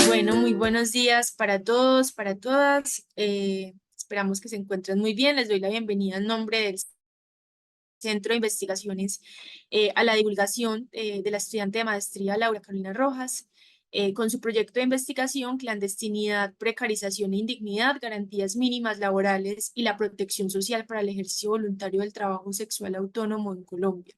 Bueno, muy buenos días para todos, para todas. Esperamos que se encuentren muy bien. Les doy la bienvenida en nombre del Centro de Investigaciones a la divulgación de la estudiante de maestría Laura Carolina Rojas, con su proyecto de investigación Clandestinidad, Precarización e Indignidad, Garantías Mínimas Laborales y la Protección Social para el Ejercicio Voluntario del Trabajo Sexual Autónomo en Colombia.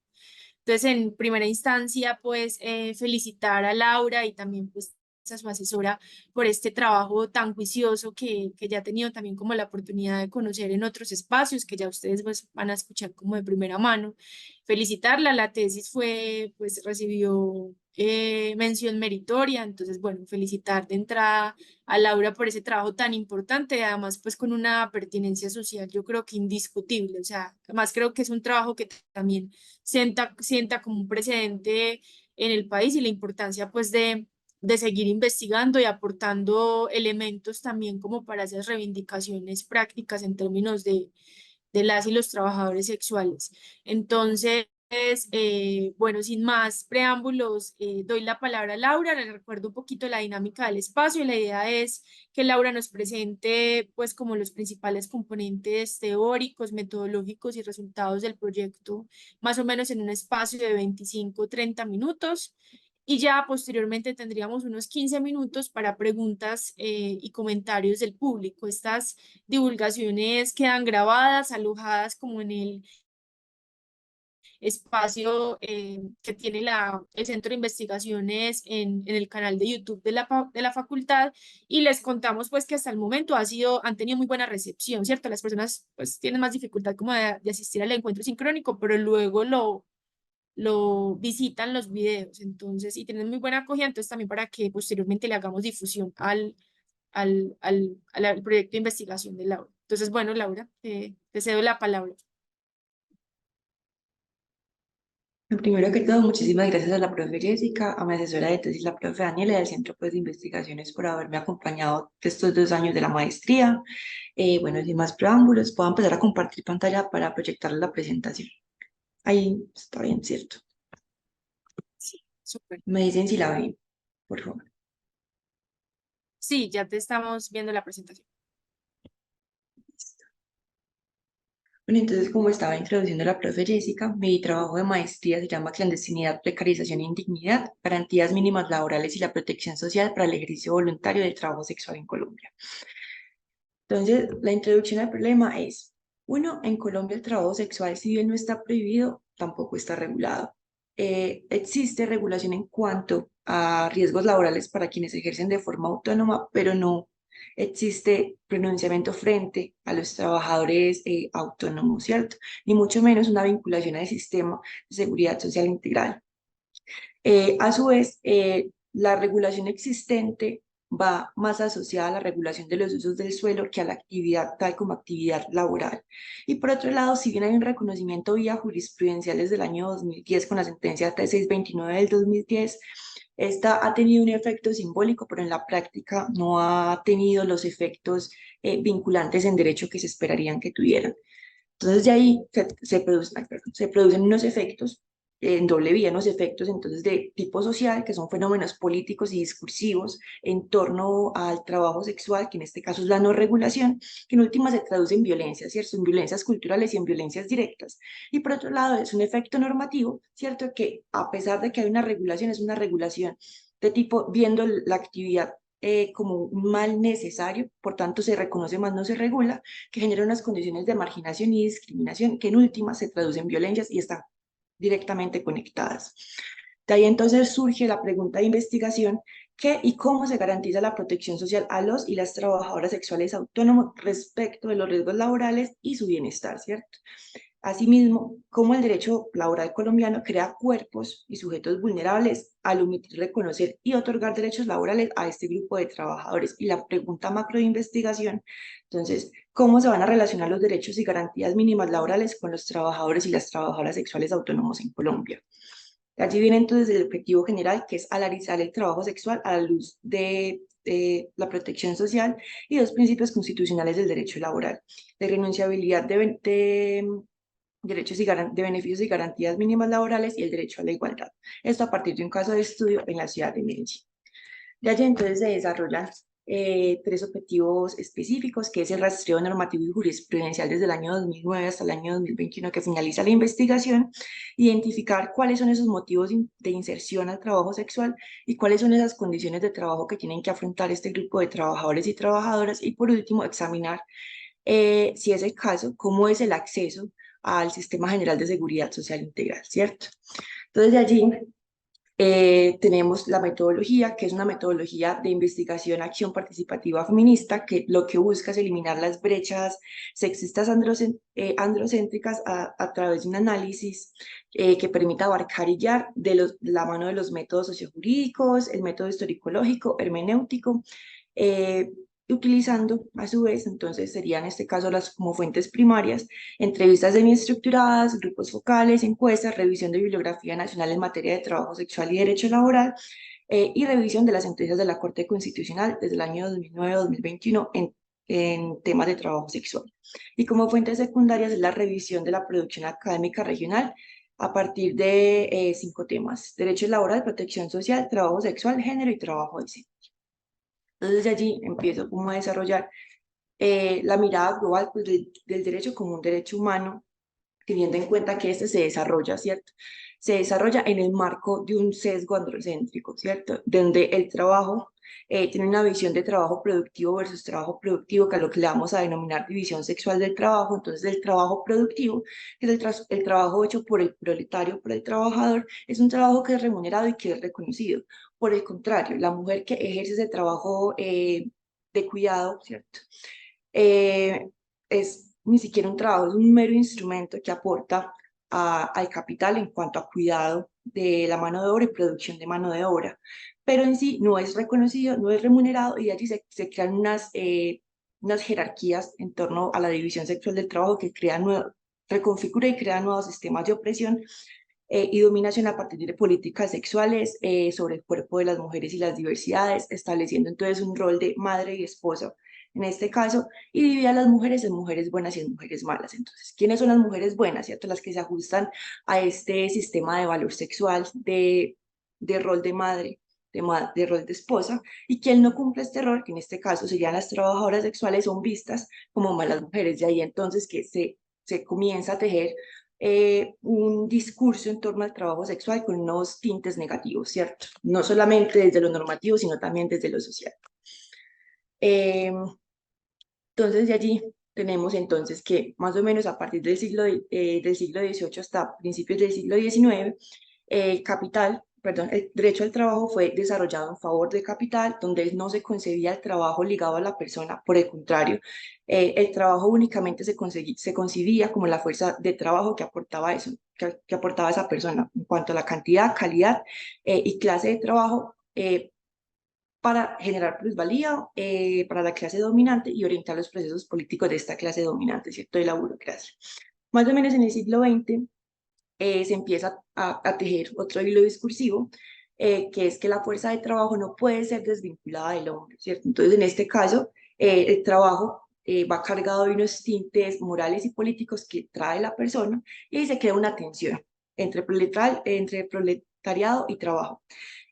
Entonces, en primera instancia, pues felicitar a Laura y también pues a su asesora por este trabajo tan juicioso que ya ha tenido también como la oportunidad de conocer en otros espacios que ya ustedes pues van a escuchar como de primera mano. Felicitarla, la tesis fue, pues recibió mención meritoria, entonces bueno, felicitar de entrada a Laura por ese trabajo tan importante, además pues con una pertinencia social yo creo que indiscutible, o sea, además creo que es un trabajo que también sienta como un precedente en el país y la importancia pues de seguir investigando y aportando elementos también como para esas reivindicaciones prácticas en términos de las y los trabajadores sexuales. Entonces, bueno, sin más preámbulos, doy la palabra a Laura, les recuerdo un poquito la dinámica del espacio y la idea es que Laura nos presente pues como los principales componentes teóricos, metodológicos y resultados del proyecto, más o menos en un espacio de 25 o 30 minutos. Y ya posteriormente tendríamos unos 15 minutos para preguntas y comentarios del público. Estas divulgaciones quedan grabadas, alojadas como en el espacio que tiene el Centro de Investigaciones en el canal de YouTube de la facultad y les contamos pues que hasta el momento han tenido muy buena recepción, ¿cierto? Las personas pues tienen más dificultad como de asistir al encuentro sincrónico, pero luego lo visitan los videos, entonces, y tienen muy buena acogida, entonces también para que posteriormente le hagamos difusión al proyecto de investigación de Laura. Entonces, bueno, Laura, te cedo la palabra. Primero que todo, muchísimas gracias a la profe Jessica, a mi asesora de tesis, la profe Daniela, y al Centro pues, de Investigaciones por haberme acompañado estos 2 años de la maestría. Bueno, sin más preámbulos, puedo empezar a compartir pantalla para proyectar la presentación. Ahí está bien, ¿cierto? Sí, súper. Me dicen si la ven, por favor. Sí, ya te estamos viendo la presentación. Bueno, entonces, como estaba introduciendo la profe Jessica, mi trabajo de maestría se llama Clandestinidad, Precarización e Indignidad, Garantías Mínimas Laborales y la Protección Social para el Ejercicio Voluntario del Trabajo Sexual en Colombia. Entonces, la introducción al problema es, uno, en Colombia el trabajo sexual, si bien no está prohibido, tampoco está regulado. Existe regulación en cuanto a riesgos laborales para quienes ejercen de forma autónoma, pero no existe pronunciamiento frente a los trabajadores autónomos, ¿cierto? Ni mucho menos una vinculación al sistema de seguridad social integral. A su vez, la regulación existente va más asociada a la regulación de los usos del suelo que a la actividad tal como actividad laboral. Y por otro lado, si bien hay un reconocimiento vía jurisprudencial desde el año 2010 con la sentencia T629 del 2010, esta ha tenido un efecto simbólico, pero en la práctica no ha tenido los efectos vinculantes en derecho que se esperarían que tuvieran. Entonces, de ahí se producen unos efectos en doble vía, unos efectos entonces de tipo social, que son fenómenos políticos y discursivos en torno al trabajo sexual, que en este caso es la no regulación, que en última se traduce en violencia, ¿cierto? En violencias culturales y en violencias directas. Y por otro lado, es un efecto normativo, ¿cierto? Que a pesar de que hay una regulación, es una regulación de tipo viendo la actividad como un mal necesario, por tanto se reconoce más, no se regula, que genera unas condiciones de marginación y discriminación que en última se traducen en violencias y están directamente conectadas. De ahí entonces surge la pregunta de investigación, ¿qué y cómo se garantiza la protección social a los y las trabajadoras sexuales autónomos respecto de los riesgos laborales y su bienestar, ¿cierto? Asimismo, cómo el derecho laboral colombiano crea cuerpos y sujetos vulnerables al omitir reconocer y otorgar derechos laborales a este grupo de trabajadores. Y la pregunta macro de investigación, entonces, ¿cómo se van a relacionar los derechos y garantías mínimas laborales con los trabajadores y las trabajadoras sexuales autónomos en Colombia? Allí viene entonces el objetivo general, que es alarizar el trabajo sexual a la luz de la protección social y dos principios constitucionales del derecho laboral, de renunciabilidad derechos de beneficios y garantías mínimas laborales y el derecho a la igualdad. Esto a partir de un caso de estudio en la ciudad de Medellín. De allí entonces se desarrollan tres objetivos específicos, que es el rastreo normativo y jurisprudencial desde el año 2009 hasta el año 2021 que finaliza la investigación, identificar cuáles son esos motivos de inserción al trabajo sexual y cuáles son esas condiciones de trabajo que tienen que afrontar este grupo de trabajadores y trabajadoras, y por último examinar, si es el caso, cómo es el acceso al Sistema General de Seguridad Social Integral, ¿cierto? Entonces de allí tenemos la metodología, que es una metodología de investigación, acción participativa feminista, que lo que busca es eliminar las brechas sexistas androcéntricas a través de un análisis que permita abarcar y guiar la mano de los métodos sociojurídicos, el método historicológico, hermenéutico, eh, utilizando a su vez, entonces serían en este caso las como fuentes primarias, entrevistas semiestructuradas, grupos focales, encuestas, revisión de bibliografía nacional en materia de trabajo sexual y derecho laboral, y revisión de las sentencias de la Corte Constitucional desde el año 2009-2021 en temas de trabajo sexual. Y como fuentes secundarias es la revisión de la producción académica regional a partir de 5 temas: derecho laboral, protección social, trabajo sexual, género y trabajo decente. Entonces de allí empiezo como a desarrollar la mirada global, pues, del derecho como un derecho humano, teniendo en cuenta que este se desarrolla, ¿cierto? Se desarrolla en el marco de un sesgo androcéntrico, ¿cierto? Donde el trabajo tiene una visión de trabajo productivo versus trabajo productivo, que es lo que le vamos a denominar división sexual del trabajo. Entonces, el trabajo productivo, que es el trabajo hecho por el proletario, por el trabajador, es un trabajo que es remunerado y que es reconocido. Por el contrario, la mujer que ejerce ese trabajo de cuidado, ¿cierto? eh, es ni siquiera un trabajo, es un mero instrumento que aporta al capital en cuanto a cuidado de la mano de obra y producción de mano de obra, pero en sí no es reconocido, no es remunerado, y de allí se crean unas jerarquías en torno a la división sexual del trabajo que reconfigura y crea nuevos sistemas de opresión y dominación a partir de políticas sexuales sobre el cuerpo de las mujeres y las diversidades, estableciendo entonces un rol de madre y esposa en este caso, y divide a las mujeres en mujeres buenas y en mujeres malas. Entonces, ¿quiénes son las mujeres buenas? ¿Cierto? Las que se ajustan a este sistema de valor sexual, de rol de madre, de rol de esposa, y quien no cumple este rol, que en este caso serían las trabajadoras sexuales, son vistas como malas mujeres. De ahí entonces que se comienza a tejer un discurso en torno al trabajo sexual con unos tintes negativos, ¿cierto? No solamente desde lo normativo, sino también desde lo social. Eh, entonces, de allí tenemos entonces que más o menos a partir del siglo XVIII hasta principios del siglo XIX, el derecho al trabajo fue desarrollado en favor del capital, donde no se concebía el trabajo ligado a la persona. Por el contrario, el trabajo únicamente se concebía como la fuerza de trabajo que aportaba eso, que aportaba esa persona en cuanto a la cantidad, calidad y clase de trabajo, para generar plusvalía para la clase dominante y orientar los procesos políticos de esta clase dominante, ¿cierto? De la burocracia. Más o menos en el siglo XX se empieza a tejer otro hilo discursivo, que es que la fuerza de trabajo no puede ser desvinculada del hombre, ¿cierto? Entonces, en este caso, el trabajo va cargado de unos tintes morales y políticos que trae la persona, y se crea una tensión entre proletariado y trabajo,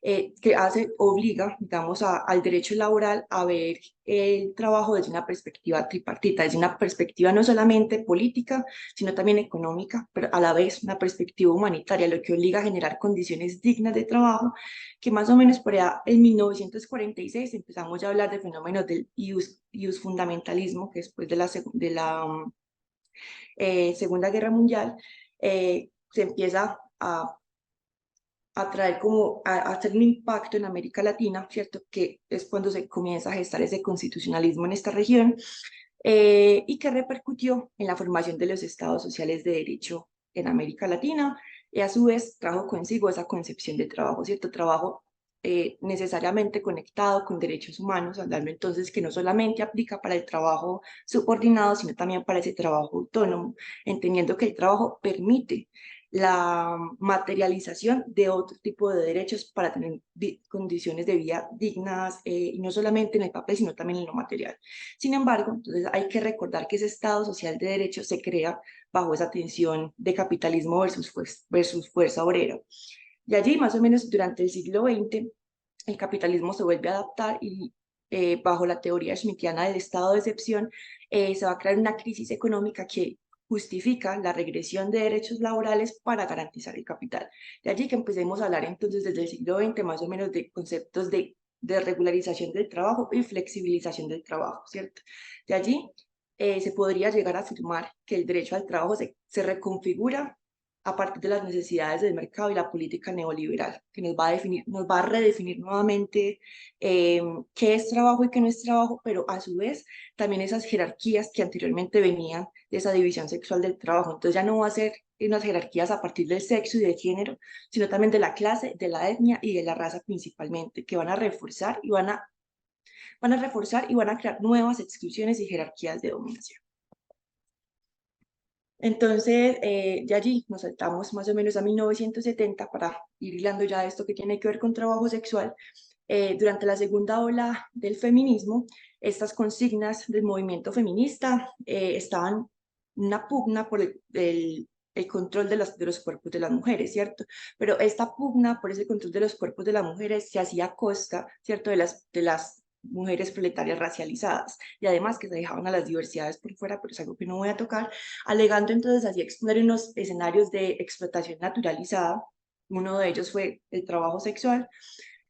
que obliga, digamos, al derecho laboral a ver el trabajo desde una perspectiva tripartita, desde una perspectiva no solamente política, sino también económica, pero a la vez una perspectiva humanitaria, lo que obliga a generar condiciones dignas de trabajo, que más o menos por allá en 1946 empezamos ya a hablar de fenómenos del fundamentalismo, que después de la Segunda Guerra Mundial se empieza a hacer un impacto en América Latina, ¿cierto? Que es cuando se comienza a gestar ese constitucionalismo en esta región, y que repercutió en la formación de los estados sociales de derecho en América Latina, y a su vez trajo consigo esa concepción de trabajo, ¿cierto? Trabajo necesariamente conectado con derechos humanos, hablando entonces que no solamente aplica para el trabajo subordinado, sino también para ese trabajo autónomo, entendiendo que el trabajo permite la materialización de otro tipo de derechos para tener condiciones de vida dignas, y no solamente en el papel, sino también en lo material. Sin embargo, entonces hay que recordar que ese Estado social de derecho se crea bajo esa tensión de capitalismo versus fuerza obrera. Y allí, más o menos durante el siglo XX, el capitalismo se vuelve a adaptar y bajo la teoría schmittiana del estado de excepción, se va a crear una crisis económica que justifica la regresión de derechos laborales para garantizar el capital. De allí que empecemos a hablar entonces desde el siglo XX más o menos de conceptos de regularización del trabajo y flexibilización del trabajo, ¿cierto? De allí se podría llegar a afirmar que el derecho al trabajo se reconfigura a partir de las necesidades del mercado y la política neoliberal, que nos va a definir, nos va a redefinir nuevamente qué es trabajo y qué no es trabajo, pero a su vez también esas jerarquías que anteriormente venían de esa división sexual del trabajo. Entonces ya no va a ser unas jerarquías a partir del sexo y del género, sino también de la clase, de la etnia y de la raza principalmente, que van a reforzar y van a crear nuevas exclusiones y jerarquías de dominación. Entonces, ya allí nos saltamos más o menos a 1970 para ir hilando ya esto que tiene que ver con trabajo sexual. Durante la segunda ola del feminismo, estas consignas del movimiento feminista estaban en una pugna por el control de los cuerpos de las mujeres, ¿cierto? Pero esta pugna por ese control de los cuerpos de las mujeres se hacía a costa, ¿cierto? De las mujeres proletarias racializadas y además que se dejaban a las diversidades por fuera, pero es algo que no voy a tocar, alegando entonces así exponer unos escenarios de explotación naturalizada. Uno de ellos fue el trabajo sexual.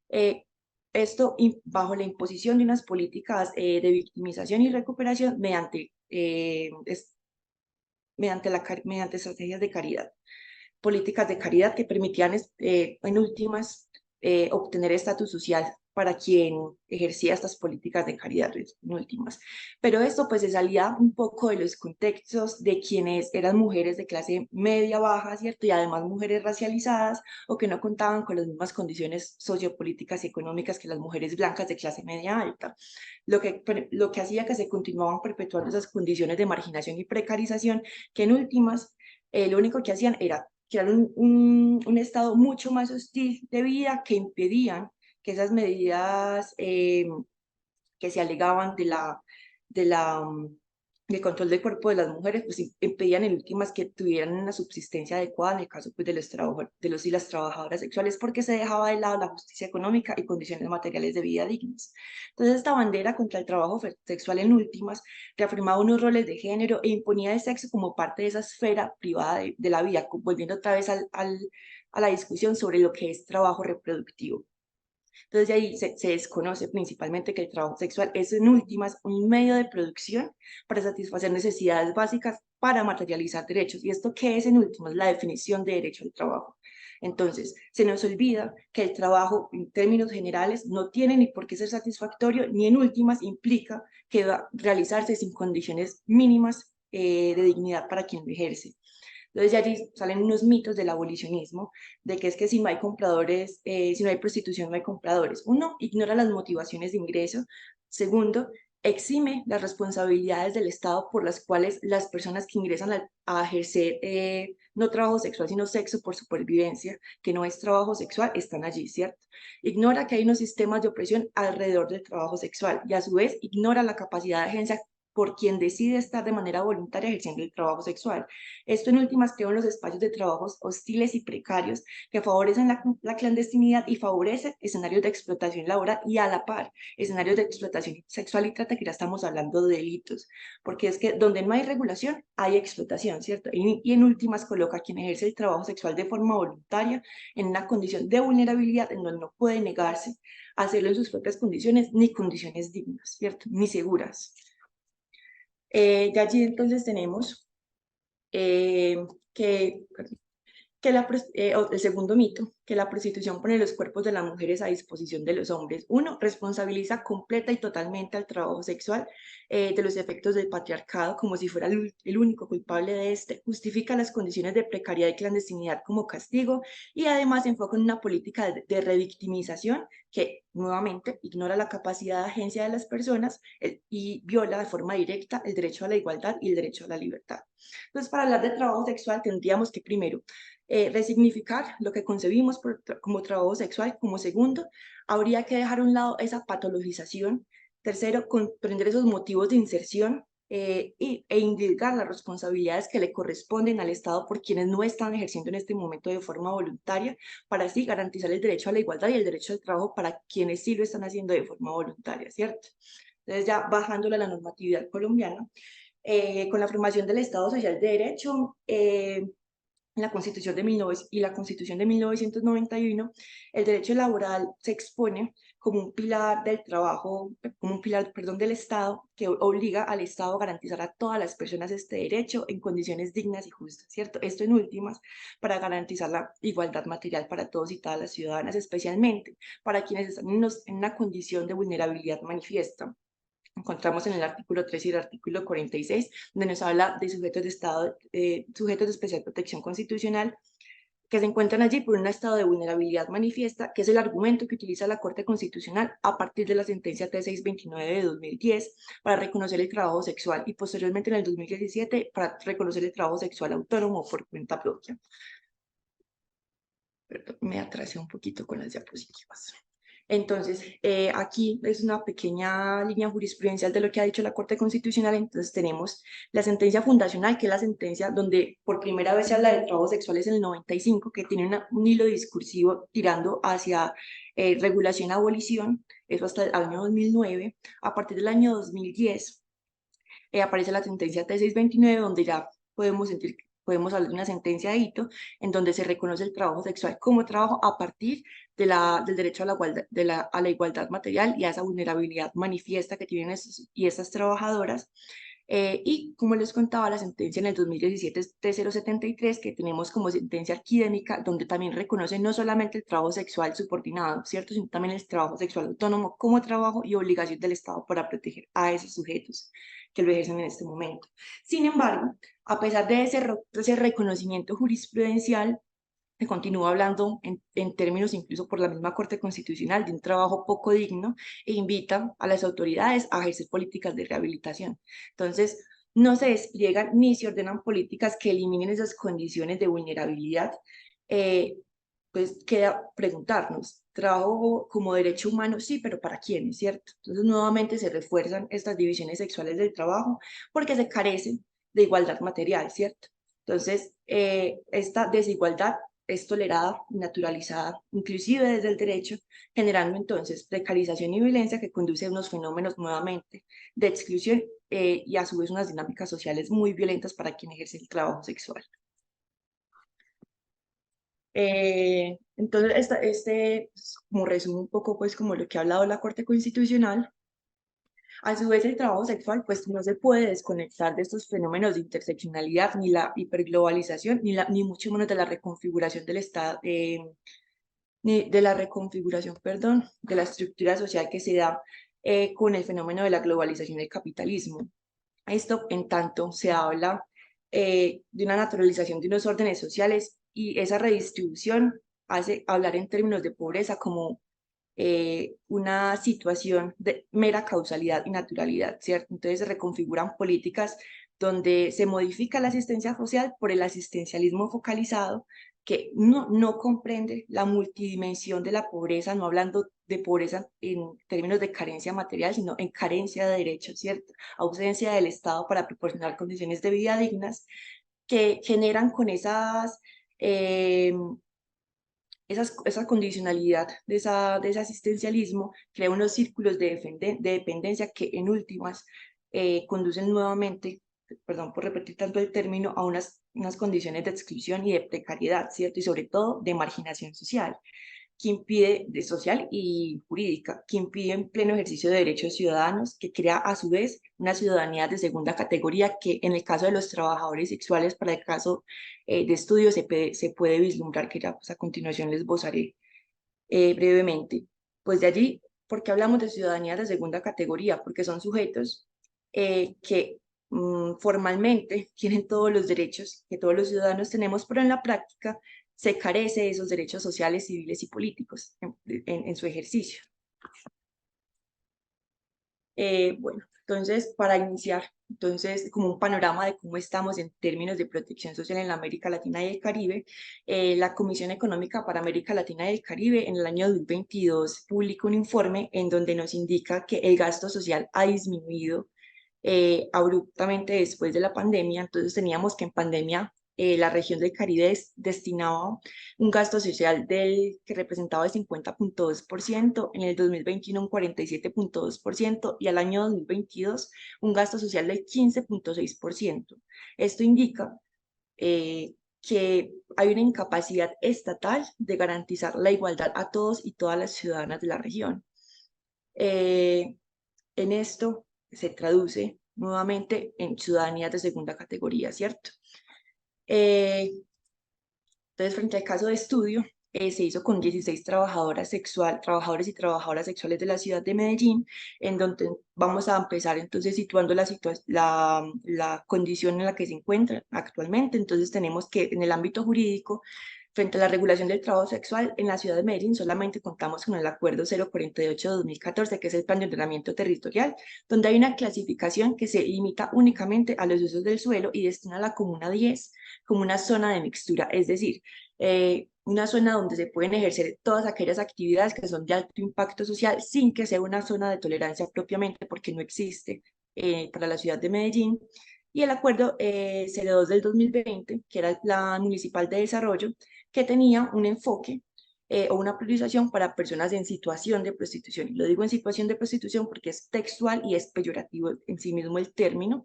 Eh, Esto bajo la imposición de unas políticas de victimización y recuperación mediante estrategias de caridad, políticas de caridad que permitían en últimas obtener estatus social para quien ejercía estas políticas de caridad en últimas. Pero esto pues se salía un poco de los contextos de quienes eran mujeres de clase media baja, ¿cierto? Y además mujeres racializadas o que no contaban con las mismas condiciones sociopolíticas y económicas que las mujeres blancas de clase media alta, lo que hacía que se continuaban perpetuando esas condiciones de marginación y precarización que en últimas lo único que hacían era crear un estado mucho más hostil de vida que impedían que esas medidas que se alegaban de la, del control del cuerpo de las mujeres, pues impedían en últimas que tuvieran una subsistencia adecuada en el caso pues, de los y las trabajadoras sexuales, porque se dejaba de lado la justicia económica y condiciones materiales de vida dignas. Entonces esta bandera contra el trabajo sexual en últimas reafirmaba unos roles de género e imponía el sexo como parte de esa esfera privada de la vida, volviendo otra vez a la discusión sobre lo que es trabajo reproductivo. Entonces de ahí se desconoce principalmente que el trabajo sexual es en últimas un medio de producción para satisfacer necesidades básicas para materializar derechos. ¿Y esto qué es en últimas? La definición de derecho al trabajo. Entonces, se nos olvida que el trabajo en términos generales no tiene ni por qué ser satisfactorio, ni en últimas implica que va a realizarse sin condiciones mínimas de dignidad para quien lo ejerce. Entonces ya allí salen unos mitos del abolicionismo, de que es que si no hay compradores, si no hay prostitución, no hay compradores. Uno, ignora las motivaciones de ingreso. Segundo, exime las responsabilidades del Estado por las cuales las personas que ingresan a ejercer no trabajo sexual, sino sexo por supervivencia, que no es trabajo sexual, están allí, ¿cierto? Ignora que hay unos sistemas de opresión alrededor del trabajo sexual y a su vez ignora la capacidad de agencia por quien decide estar de manera voluntaria ejerciendo el trabajo sexual. Esto en últimas crea los espacios de trabajos hostiles y precarios que favorecen la clandestinidad y favorecen escenarios de explotación laboral y a la par escenarios de explotación sexual y trata, que ya estamos hablando de delitos, porque es que donde no hay regulación hay explotación, ¿cierto? Y en últimas coloca a quien ejerce el trabajo sexual de forma voluntaria en una condición de vulnerabilidad en donde no puede negarse a hacerlo en sus propias condiciones, ni condiciones dignas, ¿cierto? Ni seguras. De allí entonces tenemos eh, que, el segundo mito, que la prostitución pone los cuerpos de las mujeres a disposición de los hombres. Uno, responsabiliza completa y totalmente al trabajo sexual de los efectos del patriarcado como si fuera el único culpable de este, justifica las condiciones de precariedad y clandestinidad como castigo y además enfoca en una política de revictimización que nuevamente ignora la capacidad de agencia de las personas y viola de forma directa el derecho a la igualdad y el derecho a la libertad. Entonces, para hablar de trabajo sexual tendríamos que primero resignificar lo que concebimos como trabajo sexual. Como segundo, habría que dejar a un lado esa patologización. Tercero, comprender esos motivos de inserción e indicar las responsabilidades que le corresponden al Estado por quienes no están ejerciendo en este momento de forma voluntaria, para así garantizar el derecho a la igualdad y el derecho al trabajo para quienes sí lo están haciendo de forma voluntaria, ¿cierto? Entonces, ya bajándole a la normatividad colombiana, con la formación del Estado Social de Derecho, la Constitución de 1900 y la Constitución de 1991, el derecho laboral se expone como un pilar del trabajo, como un pilar, perdón, del Estado, que obliga al Estado a garantizar a todas las personas este derecho en condiciones dignas y justas, ¿cierto? Esto en últimas, para garantizar la igualdad material para todos y todas las ciudadanas, especialmente para quienes están en una condición de vulnerabilidad manifiesta. Encontramos en el artículo 3 y el artículo 46, donde nos habla de sujetos de Estado, sujetos de especial protección constitucional, que se encuentran allí por un estado de vulnerabilidad manifiesta, que es el argumento que utiliza la Corte Constitucional a partir de la sentencia T629 de 2010 para reconocer el trabajo sexual, y posteriormente en el 2017 para reconocer el trabajo sexual autónomo por cuenta propia. Perdón, me atrasé un poquito con las diapositivas. Entonces, aquí es una pequeña línea jurisprudencial de lo que ha dicho la Corte Constitucional. Entonces, tenemos la sentencia fundacional, que es la sentencia donde por primera vez se habla de trabajo sexual, es en el 95, que tiene un hilo discursivo tirando hacia regulación, abolición, eso hasta el año 2009. A partir del año 2010 aparece la sentencia T629, donde ya podemos hablar de una sentencia de hito, en donde se reconoce el trabajo sexual como trabajo a partir del derecho a la igualdad, a la igualdad material y a esa vulnerabilidad manifiesta que tienen estos y estas trabajadoras. Y como les contaba, la sentencia en el 2017 es T073, que tenemos como sentencia arquidémica, donde también reconoce no solamente el trabajo sexual subordinado, ¿cierto?, sino también el trabajo sexual autónomo como trabajo y obligación del Estado para proteger a esos sujetos que lo ejercen en este momento. Sin embargo, a pesar de ese reconocimiento jurisprudencial, se continúa hablando en términos incluso por la misma Corte Constitucional de un trabajo poco digno, e invita a las autoridades a ejercer políticas de rehabilitación. Entonces, no se despliegan ni se ordenan políticas que eliminen esas condiciones de vulnerabilidad. Pues queda preguntarnos, ¿trabajo como derecho humano? Sí, pero ¿para quiénes, cierto? Entonces, nuevamente se refuerzan estas divisiones sexuales del trabajo porque se carecen de igualdad material, ¿cierto? Entonces, esta desigualdad es tolerada, naturalizada, inclusive desde el derecho, generando entonces precarización y violencia que conduce a unos fenómenos nuevamente de exclusión y a su vez unas dinámicas sociales muy violentas para quien ejerce el trabajo sexual. Entonces, pues, como resumo un poco, pues, como lo que ha hablado la Corte Constitucional. A su vez, el trabajo sexual, pues, no se puede desconectar de estos fenómenos de interseccionalidad, ni la hiperglobalización, ni mucho menos de la reconfiguración del Estado, ni de la reconfiguración, perdón, de la estructura social que se da con el fenómeno de la globalización del capitalismo. Esto en tanto se habla de una naturalización de unos órdenes sociales, y esa redistribución hace hablar en términos de pobreza como una situación de mera causalidad y naturalidad, ¿cierto? Entonces se reconfiguran políticas donde se modifica la asistencia social por el asistencialismo focalizado, que no comprende la multidimensión de la pobreza, no hablando de pobreza en términos de carencia material, sino en carencia de derechos, ¿cierto? Ausencia del Estado para proporcionar condiciones de vida dignas, que generan con esa condicionalidad de ese asistencialismo, crea unos círculos de dependencia que en últimas conducen nuevamente, perdón por repetir tanto el término, a unas condiciones de exclusión y de precariedad, ¿cierto? Y sobre todo de marginación social, que impide, de social y jurídica, que impide en pleno ejercicio de derechos ciudadanos, que crea a su vez una ciudadanía de segunda categoría, que en el caso de los trabajadores sexuales, para el caso de estudio, se puede vislumbrar, que ya pues, a continuación les esbozaré brevemente. Pues de allí, ¿por qué hablamos de ciudadanía de segunda categoría? Porque son sujetos que formalmente tienen todos los derechos que todos los ciudadanos tenemos, pero en la práctica se carece de esos derechos sociales, civiles y políticos en su ejercicio. Bueno, Entonces, para iniciar, como un panorama de cómo estamos en términos de protección social en la América Latina y el Caribe, la Comisión Económica para América Latina y el Caribe en el año 2022 publicó un informe en donde nos indica que el gasto social ha disminuido abruptamente después de la pandemia. Entonces teníamos que en pandemia la región del Caribe destinaba un gasto social que representaba el 50,2%, en el 2021 un 47,2% y al año 2022 un gasto social del 15,6%. Esto indica que hay una incapacidad estatal de garantizar la igualdad a todos y todas las ciudadanas de la región. Eh, en esto se traduce nuevamente en ciudadanías de segunda categoría, ¿cierto? Eh, entonces, frente al caso de estudio, se hizo con 16 trabajadores y trabajadoras sexuales de la ciudad de Medellín, en donde vamos a empezar entonces situando la condición en la que se encuentran actualmente. Entonces tenemos que en el ámbito jurídico, frente a la regulación del trabajo sexual en la ciudad de Medellín, solamente contamos con el acuerdo 048 de 2014, que es el plan de ordenamiento territorial, donde hay una clasificación que se limita únicamente a los usos del suelo y destina a la Comuna 10 como una zona de mixtura, es decir, una zona donde se pueden ejercer todas aquellas actividades que son de alto impacto social sin que sea una zona de tolerancia propiamente, porque no existe para la ciudad de Medellín. Y el acuerdo 02 del 2020, que era el Plan Municipal de Desarrollo, que tenía un enfoque o una priorización para personas en situación de prostitución. Y lo digo en situación de prostitución porque es textual y es peyorativo en sí mismo el término.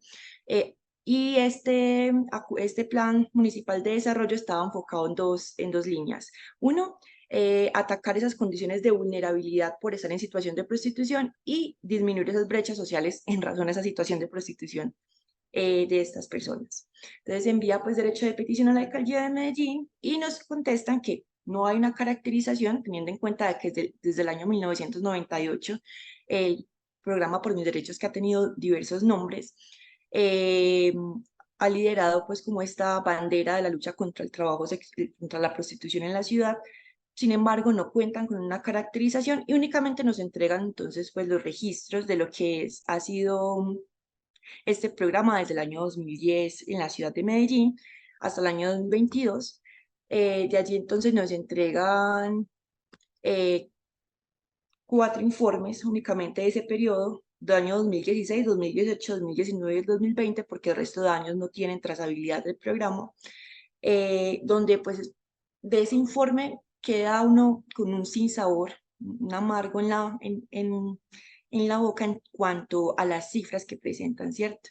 Y este plan municipal de desarrollo estaba enfocado en dos líneas. Uno, atacar esas condiciones de vulnerabilidad por estar en situación de prostitución y disminuir esas brechas sociales en razón a esa situación de prostitución de estas personas. Entonces envía pues derecho de petición a la alcaldía de Medellín y nos contestan que no hay una caracterización, teniendo en cuenta que desde el año 1998 el programa por mis derechos, que ha tenido diversos nombres, eh, ha liderado pues como esta bandera de la lucha contra el contra la prostitución en la ciudad. Sin embargo, no cuentan con una caracterización y únicamente nos entregan entonces pues los registros de lo que ha sido este programa desde el año 2010 en la ciudad de Medellín hasta el año 2022. De allí entonces nos entregan eh, 4 informes únicamente de ese periodo, del año 2016, 2018, 2019 y el 2020, porque el resto de años no tienen trazabilidad del programa, donde pues de ese informe queda uno con un sinsabor, un amargo en la boca en cuanto a las cifras que presentan, ¿cierto?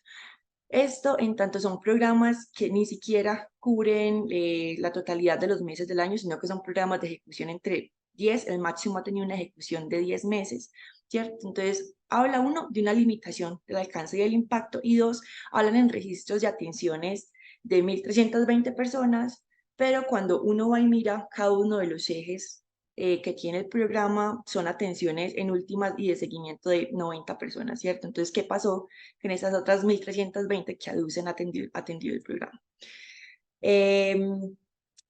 Esto en tanto son programas que ni siquiera cubren la totalidad de los meses del año, sino que son programas de ejecución entre 10, el máximo ha tenido una ejecución de 10 meses, ¿cierto? Entonces, habla uno de una limitación del alcance y del impacto, y dos, hablan en registros de atenciones de 1.320 personas, pero cuando uno va y mira cada uno de los ejes que tiene el programa, son atenciones en últimas y de seguimiento de 90 personas, ¿cierto? Entonces, ¿qué pasó? En esas otras 1.320 que aducen atendido el programa?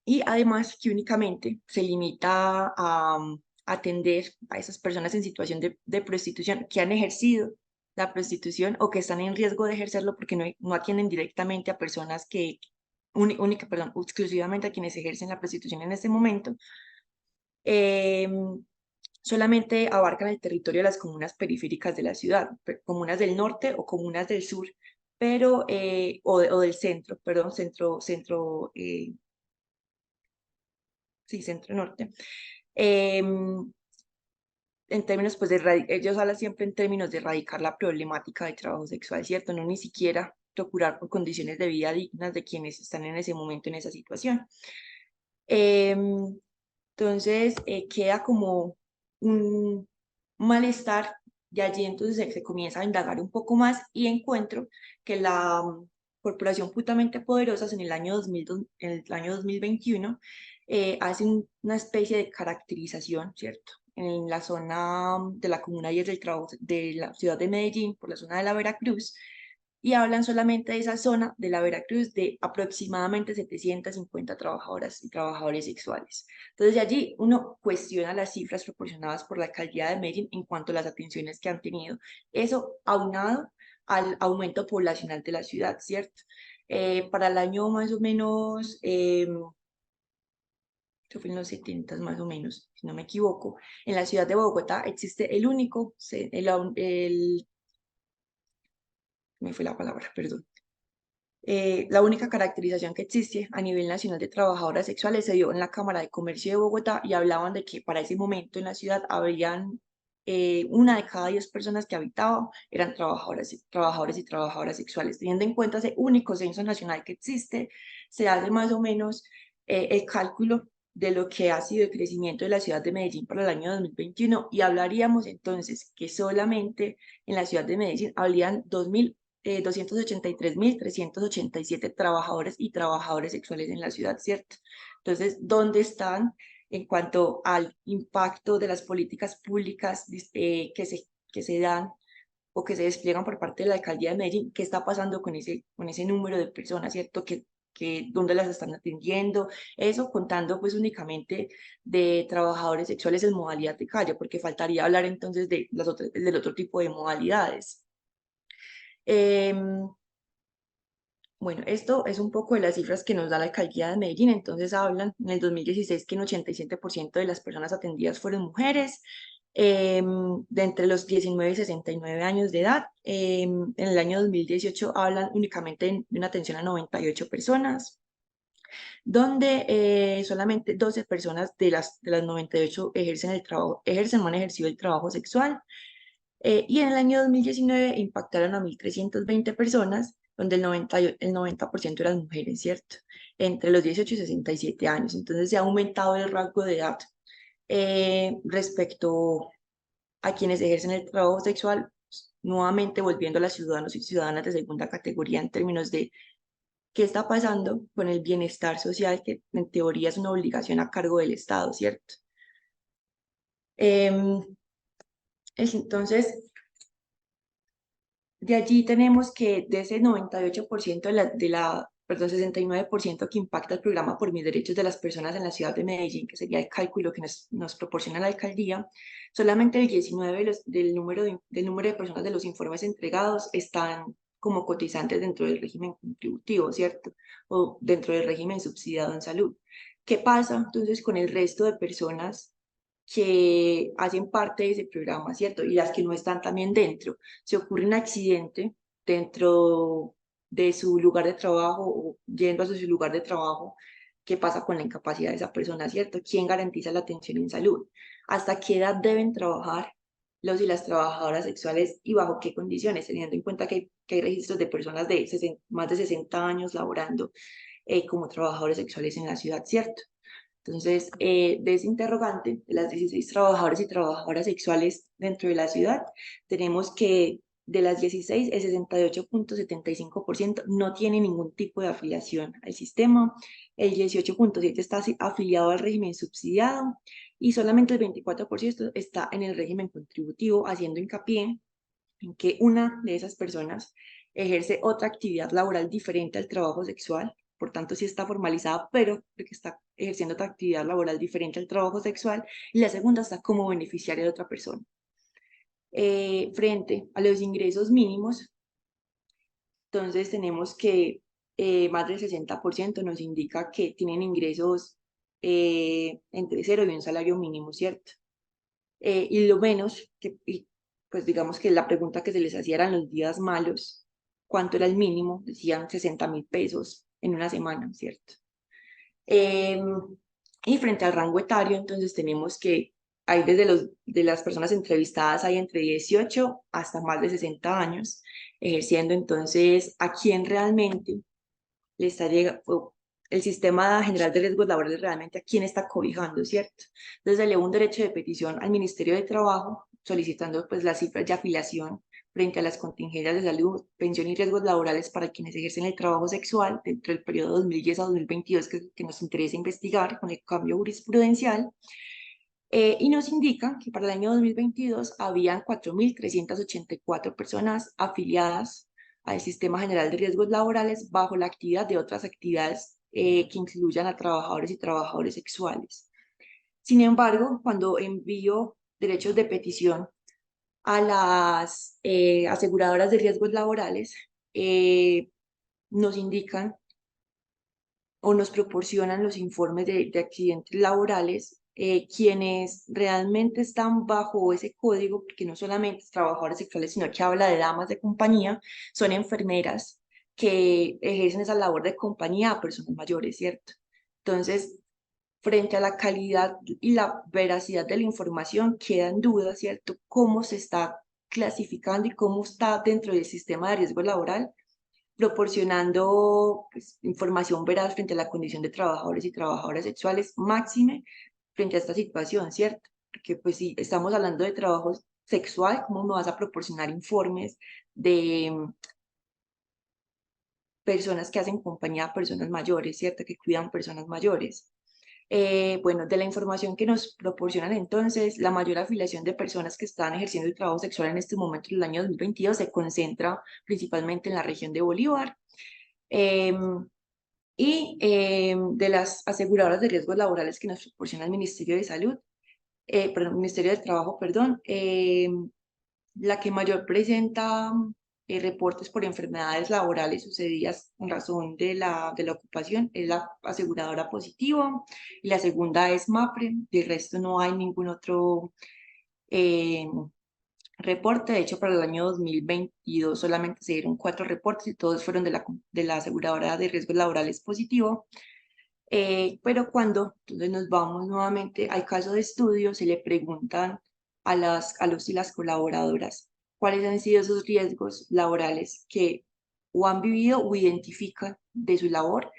Y además que únicamente se limita a atender a esas personas en situación de prostitución que han ejercido la prostitución o que están en riesgo de ejercerlo, porque no atienden directamente a personas exclusivamente a quienes ejercen la prostitución en este momento. Solamente abarcan el territorio de las comunas periféricas de la ciudad, comunas del norte o comunas del sur, pero, o del centro, perdón, sí, centro norte. En términos, pues, ellos hablan siempre en términos de erradicar la problemática del trabajo sexual, ¿cierto? No ni siquiera procurar por condiciones de vida dignas de quienes están en ese momento en esa situación. Entonces, queda como un malestar, y allí entonces se comienza a indagar un poco más y encuentro que la Corporación Putamente Poderosas en el año 2021 hace una especie de caracterización, ¿cierto? En la zona de la Comuna 10 del trabajo de la ciudad de Medellín, por la zona de la Veracruz, y hablan solamente de esa zona de la Veracruz de aproximadamente 750 trabajadoras y trabajadores sexuales. Entonces, de allí uno cuestiona las cifras proporcionadas por la alcaldía de Medellín en cuanto a las atenciones que han tenido. Eso aunado al aumento poblacional de la ciudad, ¿cierto? Para el año más o menos, esto fue en los 70 más o menos, si no me equivoco, en la ciudad de Bogotá existe el único, me fue la palabra, perdón. La única caracterización que existe a nivel nacional de trabajadoras sexuales se dio en la Cámara de Comercio de Bogotá y hablaban de que para ese momento en la ciudad habrían una de cada 10 personas que habitaban eran trabajadores y trabajadoras sexuales. Teniendo en cuenta ese único censo nacional que existe, se hace más o menos el cálculo de lo que ha sido el crecimiento de la ciudad de Medellín para el año 2021 y hablaríamos entonces que solamente en la ciudad de Medellín habrían 283.387 trabajadores y trabajadoras sexuales en la ciudad, ¿cierto? Entonces, ¿dónde están en cuanto al impacto de las políticas públicas que se dan o que se despliegan por parte de la alcaldía de Medellín? ¿Qué está pasando con ese número de personas, ¿cierto? ¿Dónde las están atendiendo? Eso contando pues únicamente de trabajadores sexuales en modalidad de calle, porque faltaría hablar entonces de del otro tipo de modalidades. Bueno, esto es un poco de las cifras que nos da la alcaldía de Medellín. Entonces hablan en el 2016 que un 87% de las personas atendidas fueron mujeres de entre los 19 y 69 años de edad. En el año 2018 hablan únicamente de una atención a 98 personas, donde solamente 12 personas de las 98 ejercen o han ejercido el trabajo sexual. Y en el año 2019 impactaron a 1.320 personas, donde el 90% eran mujeres, ¿cierto? Entre los 18 y 67 años. Entonces se ha aumentado el rango de edad respecto a quienes ejercen el trabajo sexual, nuevamente volviendo a las ciudadanos y ciudadanas de segunda categoría en términos de qué está pasando con el bienestar social, que en teoría es una obligación a cargo del Estado, ¿cierto? Entonces, de allí tenemos que de ese 98% perdón, 69% que impacta el programa por mis derechos de las personas en la ciudad de Medellín, que sería el cálculo que nos proporciona la alcaldía, solamente el 19% del número de personas de los informes entregados están como cotizantes dentro del régimen contributivo, ¿cierto? O dentro del régimen subsidiado en salud. ¿Qué pasa entonces con el resto de personas que hacen parte de ese programa, ¿cierto? Y las que no están también dentro? Si ocurre un accidente dentro de su lugar de trabajo o yendo a su lugar de trabajo, ¿qué pasa con la incapacidad de esa persona, ¿cierto? ¿Quién garantiza la atención en salud? ¿Hasta qué edad deben trabajar los y las trabajadoras sexuales y bajo qué condiciones, teniendo en cuenta que hay registros de personas de más de 60 años laborando como trabajadores sexuales en la ciudad, ¿cierto? Entonces, de ese interrogante, de las 16 trabajadores y trabajadoras sexuales dentro de la ciudad, tenemos que de las 16, el 68.75% no tiene ningún tipo de afiliación al sistema, el 18.7% está afiliado al régimen subsidiado y solamente el 24% está en el régimen contributivo, haciendo hincapié en que una de esas personas ejerce otra actividad laboral diferente al trabajo sexual, por tanto sí está formalizada, pero porque está ejerciendo otra actividad laboral diferente al trabajo sexual, y la segunda está como beneficiaria de otra persona. Frente a los ingresos mínimos, entonces tenemos que más del 60% nos indica que tienen ingresos entre cero y un salario mínimo, ¿cierto? Y lo menos, pues digamos que la pregunta que se les hacía eran los días malos, ¿cuánto era el mínimo? Decían 60.000 pesos en una semana, ¿cierto? Y frente al rango etario, entonces tenemos que hay de las personas entrevistadas hay entre 18 hasta más de 60 años, ejerciendo entonces a quién realmente le está llegando, el sistema general de riesgos laborales realmente a quién está cobijando, ¿cierto? Entonces, elevó un derecho de petición al Ministerio de Trabajo solicitando pues las cifras de afiliación frente a las contingencias de salud, pensión y riesgos laborales para quienes ejercen el trabajo sexual dentro del periodo 2010 a 2022 que nos interesa investigar con el cambio jurisprudencial. Y nos indica que para el año 2022 habían 4.384 personas afiliadas al Sistema General de Riesgos Laborales bajo la actividad de otras actividades que incluyan a trabajadores y trabajadores sexuales. Sin embargo, cuando envío derechos de petición a las aseguradoras de riesgos laborales, nos indican o nos proporcionan los informes de accidentes laborales, quienes realmente están bajo ese código, porque no solamente es trabajadoras sexuales, sino que habla de damas de compañía, son enfermeras que ejercen esa labor de compañía a personas mayores, ¿cierto? Entonces, frente a la calidad y la veracidad de la información, queda en duda, ¿cierto? Cómo se está clasificando y cómo está dentro del sistema de riesgo laboral proporcionando pues, información veraz frente a la condición de trabajadores y trabajadoras sexuales, máxime frente a esta situación, ¿cierto? Porque pues si estamos hablando de trabajo sexual, ¿cómo me vas a proporcionar informes de personas que hacen compañía a personas mayores, ¿cierto? Que cuidan personas mayores. Bueno, de la información que nos proporcionan entonces, la mayor afiliación de personas que están ejerciendo el trabajo sexual en este momento, en el año 2022, se concentra principalmente en la región de Bolívar. De las aseguradoras de riesgos laborales que nos proporciona el Ministerio de Salud, perdón, Ministerio del Trabajo, perdón, la que mayor presenta reportes por enfermedades laborales sucedidas en razón de la ocupación es la aseguradora Positivo y la segunda es MAPRE, del resto no hay ningún otro eh, reporte. De hecho, para el año 2022 solamente se dieron 4 reportes y todos fueron de la aseguradora de riesgos laborales Positivo. Pero cuando entonces nos vamos nuevamente al caso de estudio, se le preguntan a los y las colaboradoras cuáles han sido esos riesgos laborales que o han vivido o identifican de su labor.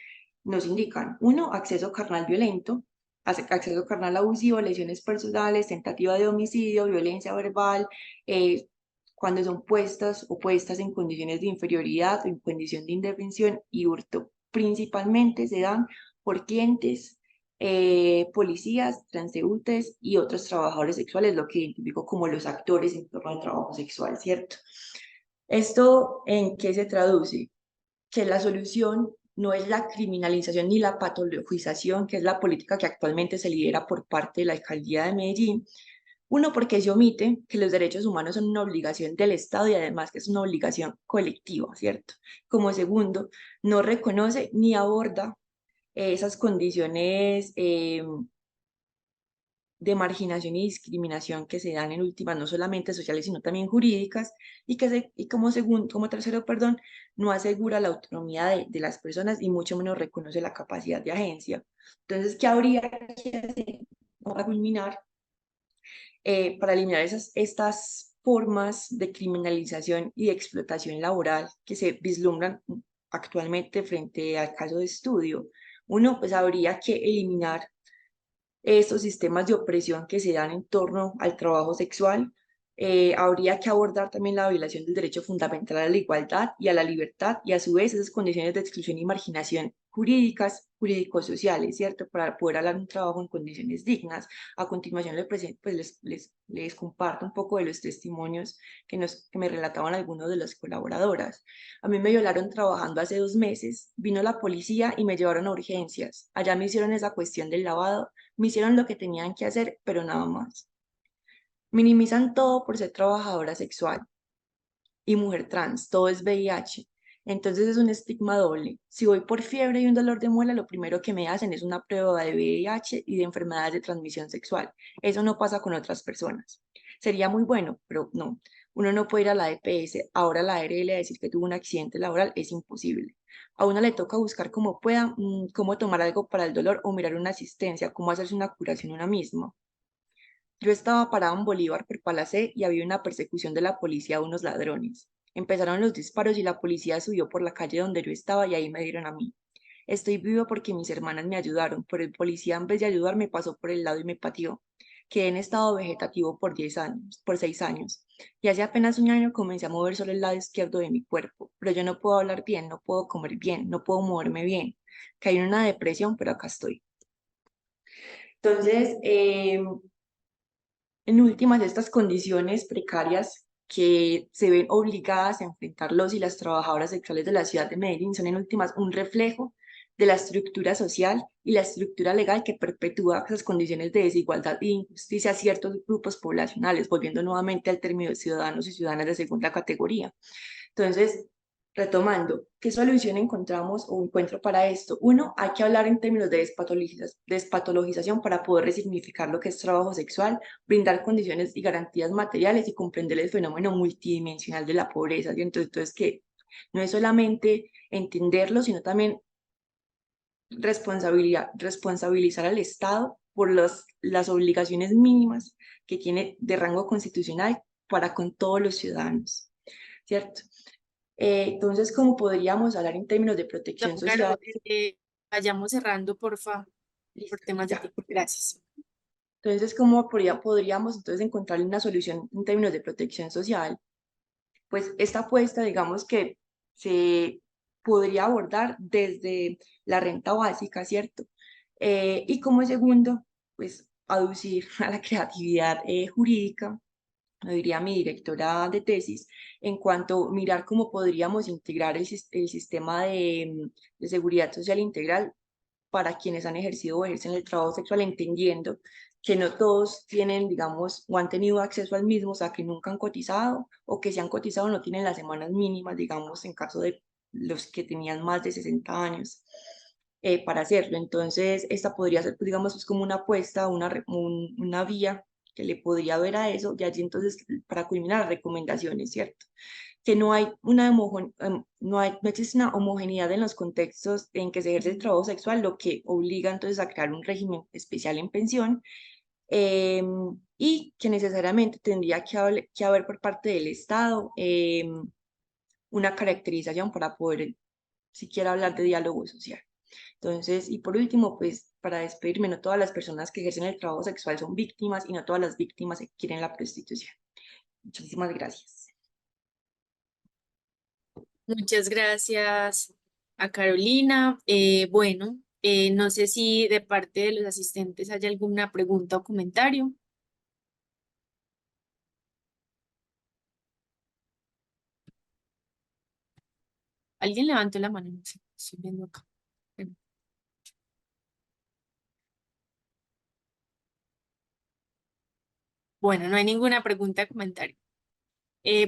Nos indican, uno, acceso carnal violento, acceso carnal abusivo, lesiones personales, tentativa de homicidio, violencia verbal, cuando son puestas o puestas en condiciones de inferioridad o en condición de indefensión y hurto. Principalmente se dan por clientes, policías, transeúntes y otros trabajadores sexuales, lo que identifico como los actores en torno al trabajo sexual, ¿cierto? ¿Esto en qué se traduce? Que la solución no es la criminalización ni la patologización, que es la política que actualmente se lidera por parte de la alcaldía de Medellín. Uno, porque se omite que los derechos humanos son una obligación del Estado y además que es una obligación colectiva, ¿cierto? Como segundo, no reconoce ni aborda esas condiciones de marginación y discriminación que se dan en últimas, no solamente sociales, sino también jurídicas, y como segundo, como tercero, perdón, no asegura la autonomía de las personas y mucho menos reconoce la capacidad de agencia. Entonces, ¿qué habría que hacer para culminar, para eliminar estas formas de criminalización y de explotación laboral que se vislumbran actualmente frente al caso de estudio? Uno, pues habría que eliminar estos sistemas de opresión que se dan en torno al trabajo sexual. Habría que abordar también la violación del derecho fundamental a la igualdad y a la libertad y a su vez esas condiciones de exclusión y marginación jurídicas, jurídico-sociales, ¿cierto? Para poder hablar de un trabajo en condiciones dignas. A continuación pues les comparto un poco de los testimonios que me relataban algunos de las colaboradoras. A mí me violaron trabajando hace 2 meses, vino la policía y me llevaron a urgencias. Allá me hicieron esa cuestión del lavado, me hicieron lo que tenían que hacer, pero nada más. Minimizan todo por ser trabajadora sexual y mujer trans, todo es VIH. Entonces es un estigma doble. Si voy por fiebre y un dolor de muela, lo primero que me hacen es una prueba de VIH y de enfermedades de transmisión sexual. Eso no pasa con otras personas. Sería muy bueno, pero no. Uno no puede ir a la EPS, ahora a la ARL a decir que tuvo un accidente laboral, es imposible. A uno le toca buscar como pueda, cómo tomar algo para el dolor o mirar una asistencia, cómo hacerse una curación una misma. Yo estaba parado en Bolívar por Palacé y había una persecución de la policía a unos ladrones. Empezaron los disparos y la policía subió por la calle donde yo estaba y ahí me dieron a mí. Estoy vivo porque mis hermanas me ayudaron, pero el policía en vez de ayudarme pasó por el lado y me pateó. Quedé en estado vegetativo por 10 años, por 6 años. Y hace apenas un año comencé a mover solo el lado izquierdo de mi cuerpo, pero yo no puedo hablar bien, no puedo comer bien, no puedo moverme bien. Caí en una depresión, pero acá estoy. Entonces, en últimas, estas condiciones precarias que se ven obligadas a enfrentar los y las trabajadoras sexuales de la ciudad de Medellín son en últimas un reflejo de la estructura social y la estructura legal que perpetúa esas condiciones de desigualdad e injusticia a ciertos grupos poblacionales, volviendo nuevamente al término de ciudadanos y ciudadanas de segunda categoría. Entonces, retomando, ¿qué solución encontramos o encuentro para esto? Uno, hay que hablar en términos de despatologización para poder resignificar lo que es trabajo sexual, brindar condiciones y garantías materiales y comprender el fenómeno multidimensional de la pobreza. ¿Sí? Entonces, que no es solamente entenderlo, sino también responsabilizar al Estado por las obligaciones mínimas que tiene de rango constitucional para con todos los ciudadanos, ¿cierto? Entonces, ¿cómo podríamos hablar en términos de protección Don social? Caro, vayamos cerrando, porfa, por Listo, temas de ya. tiempo. Gracias. Entonces, ¿cómo podríamos entonces encontrar una solución en términos de protección social? Pues esta apuesta, digamos que se podría abordar desde la renta básica, ¿cierto? Y como segundo, pues aducir a la creatividad jurídica, lo diría mi directora de tesis, en cuanto a mirar cómo podríamos integrar el sistema de seguridad social integral para quienes han ejercido o ejercen el trabajo sexual, entendiendo que no todos tienen, digamos, o han tenido acceso al mismo, o sea, que nunca han cotizado o que si han cotizado no tienen las semanas mínimas, digamos, en caso de los que tenían más de 60 años. Para hacerlo. Entonces, esta podría ser, pues, digamos, es como una apuesta, una vía que le podría ver a eso, y allí entonces, para culminar, recomendaciones, ¿cierto? Que no hay no existe una homogeneidad en los contextos en que se ejerce el trabajo sexual, lo que obliga entonces a crear un régimen especial en pensión, y que necesariamente tendría que haber por parte del Estado una caracterización para poder siquiera hablar de diálogo social. Entonces, y por último, pues para despedirme, no todas las personas que ejercen el trabajo sexual son víctimas y no todas las víctimas quieren la prostitución. Muchísimas gracias. Muchas gracias a Carolina. Bueno, no sé si de parte de los asistentes hay alguna pregunta o comentario. ¿Alguien levantó la mano? No sé, estoy viendo acá. Bueno, no hay ninguna pregunta o comentario.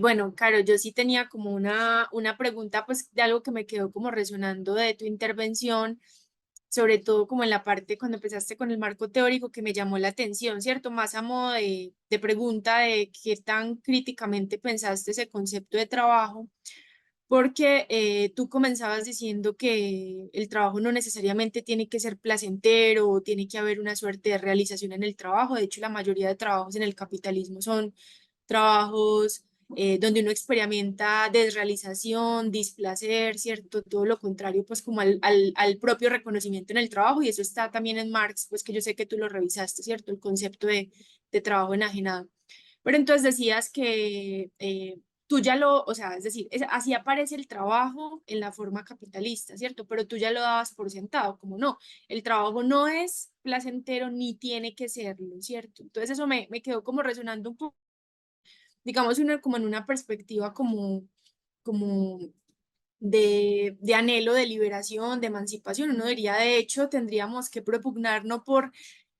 Bueno, Caro, yo sí tenía como una pregunta, pues de algo que me quedó como resonando de tu intervención, sobre todo como en la parte cuando empezaste con el marco teórico que me llamó la atención, ¿cierto? Más a modo de pregunta de qué tan críticamente pensaste ese concepto de trabajo, porque tú comenzabas diciendo que el trabajo no necesariamente tiene que ser placentero o tiene que haber una suerte de realización en el trabajo. De hecho, la mayoría de trabajos en el capitalismo son trabajos donde uno experimenta desrealización, displacer, ¿cierto? Todo lo contrario, pues como al propio reconocimiento en el trabajo, y eso está también en Marx, pues que yo sé que tú lo revisaste, ¿cierto? El concepto de trabajo enajenado. Pero entonces decías que tú ya lo, o sea, es decir, así aparece el trabajo en la forma capitalista, ¿cierto? Pero tú ya lo dabas por sentado, como no, el trabajo no es placentero ni tiene que serlo, ¿cierto? Entonces eso me quedó como resonando un poco, digamos, como en una perspectiva como de anhelo de liberación, de emancipación. Uno diría, de hecho, tendríamos que propugnar no por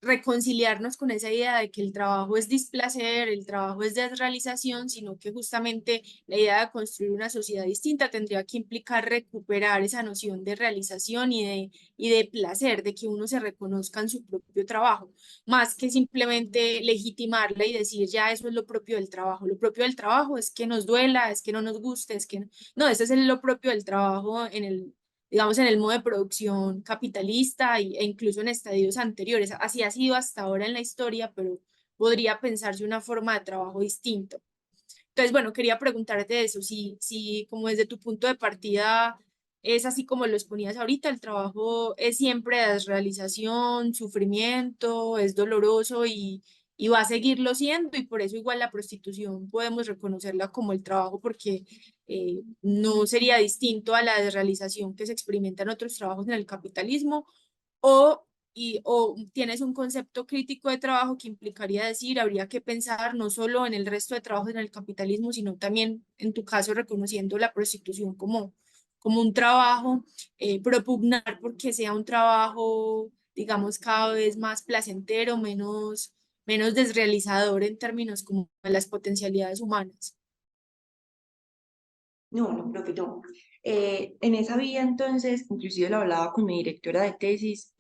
reconciliarnos con esa idea de que el trabajo es displacer, el trabajo es desrealización, sino que justamente la idea de construir una sociedad distinta tendría que implicar recuperar esa noción de realización y de placer, de que uno se reconozca en su propio trabajo, más que simplemente legitimarla y decir ya eso es lo propio del trabajo. Lo propio del trabajo es que nos duela, es que no nos guste, es que no, eso es lo propio del trabajo en el, digamos, en el modo de producción capitalista e incluso en estadios anteriores. Así ha sido hasta ahora en la historia, pero podría pensarse una forma de trabajo distinto. Entonces, bueno, quería preguntarte eso, si como desde tu punto de partida es así como lo exponías ahorita, el trabajo es siempre desrealización, sufrimiento, es doloroso y va a seguirlo siendo, y por eso igual la prostitución podemos reconocerla como el trabajo, porque no sería distinto a la desrealización que se experimenta en otros trabajos en el capitalismo, o, o tienes un concepto crítico de trabajo que implicaría decir, habría que pensar no solo en el resto de trabajos en el capitalismo, sino también, en tu caso, reconociendo la prostitución como un trabajo, propugnar porque sea un trabajo, digamos, cada vez más placentero, menos desrealizador en términos como de las potencialidades humanas. No, no, profe, no. En esa vía, entonces, inclusive lo hablaba con mi directora de tesis,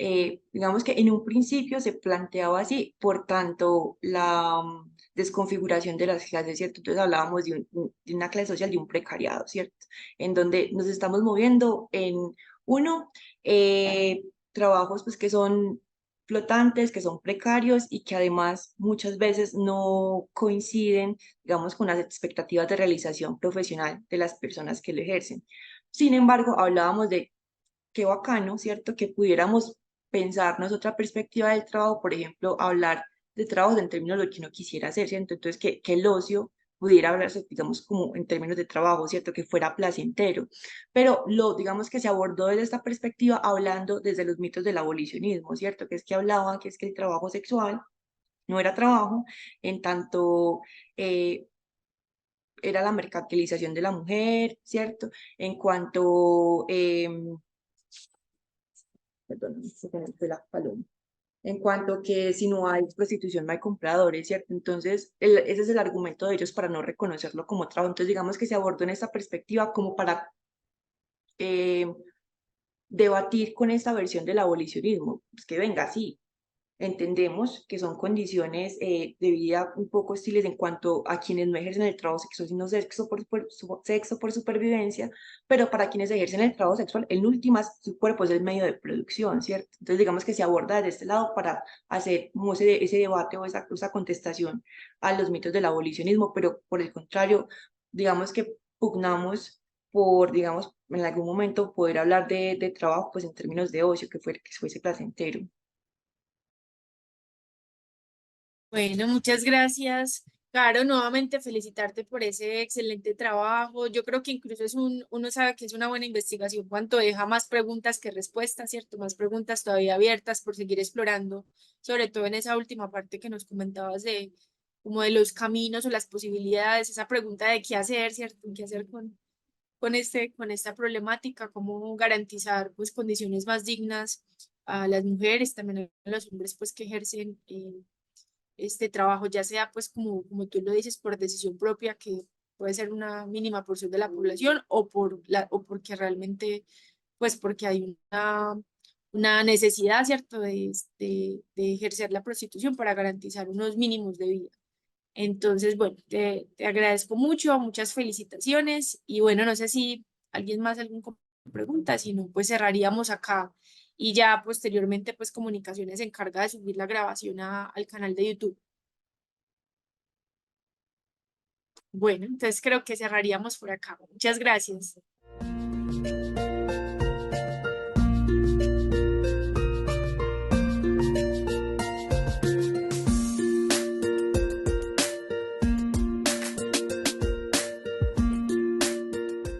digamos que en un principio se planteaba así, por tanto, la desconfiguración de las clases, ¿cierto? Entonces hablábamos de una clase social, de un precariado, ¿cierto? En donde nos estamos moviendo en, uno, trabajos pues que son flotantes, que son precarios y que además muchas veces no coinciden, digamos, con las expectativas de realización profesional de las personas que lo ejercen. Sin embargo, hablábamos de qué bacano, ¿cierto? Que pudiéramos pensarnos otra perspectiva del trabajo, por ejemplo, hablar de trabajo en términos de lo que uno quisiera hacer, ¿cierto? Entonces, que el ocio pudiera hablarse, digamos, como en términos de trabajo, ¿cierto? Que fuera placentero. Pero digamos que se abordó desde esta perspectiva hablando desde los mitos del abolicionismo, ¿cierto? Que es que hablaban que es que el trabajo sexual no era trabajo, en tanto era la mercantilización de la mujer, ¿cierto? En cuanto, perdón, se me fue la paloma. En cuanto que si no hay prostitución no hay compradores, ¿cierto? Entonces, ese es el argumento de ellos para no reconocerlo como trabajo. Entonces, digamos que se abordó en esta perspectiva como para eh, debatir con esta versión del abolicionismo. Pues que venga, sí, entendemos que son condiciones de vida un poco hostiles en cuanto a quienes no ejercen el trabajo sexual, sino sexo por supervivencia, pero para quienes ejercen el trabajo sexual, en últimas, su cuerpo es el medio de producción, ¿cierto? Entonces, digamos que se aborda desde este lado para hacer como ese debate o esa contestación a los mitos del abolicionismo, pero por el contrario, digamos que pugnamos por, digamos, en algún momento poder hablar de trabajo, pues en términos de ocio, que fuese placentero. Bueno, muchas gracias. Caro, nuevamente felicitarte por ese excelente trabajo. Yo creo que incluso uno sabe que es una buena investigación cuando deja más preguntas que respuestas, ¿cierto? Más preguntas todavía abiertas por seguir explorando, sobre todo en esa última parte que nos comentabas de como de los caminos o las posibilidades, esa pregunta de qué hacer, ¿cierto? ¿Qué hacer con esta problemática? ¿Cómo garantizar pues condiciones más dignas a las mujeres, también a los hombres pues que ejercen este trabajo, ya sea pues como tú lo dices, por decisión propia, que puede ser una mínima porción de la población, o porque realmente, pues porque hay una necesidad, ¿cierto?, de ejercer la prostitución para garantizar unos mínimos de vida. Entonces, bueno, te agradezco mucho, muchas felicitaciones y bueno, no sé si alguien más, pregunta, si no, pues cerraríamos acá y ya posteriormente, pues Comunicaciones se encarga de subir la grabación al canal de YouTube. Bueno, entonces creo que cerraríamos por acá. Muchas gracias.